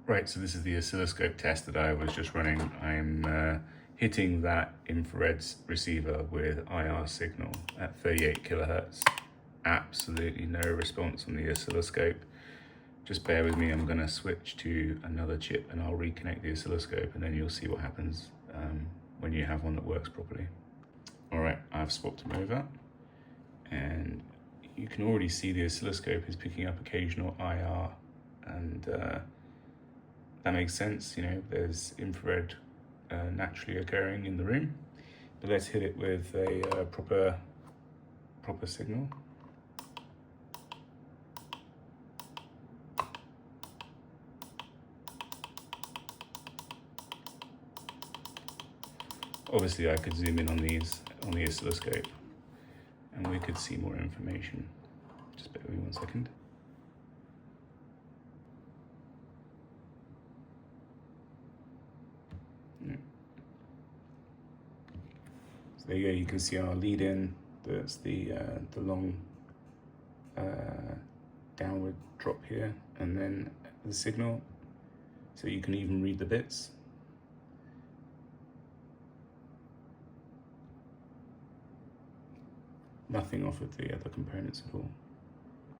Right, so this is the oscilloscope test that I was just running. I'm hitting that infrared receiver with IR signal at 38 kilohertz. Absolutely no response on the oscilloscope. Just bear with me, I'm gonna switch to another chip and I'll reconnect the oscilloscope and then you'll see what happens when you have one that works properly. All right, I've swapped them over and you can already see the oscilloscope is picking up occasional IR and that makes sense, you know, there's infrared naturally occurring in the room. But let's hit it with a proper signal. Obviously I could zoom in on these on the oscilloscope and we could see more information. Just bear with me 1 second. So there you go, you can see our lead in, that's the long downward drop here, and then the signal, so you can even read the bits. Nothing off of the other components at all.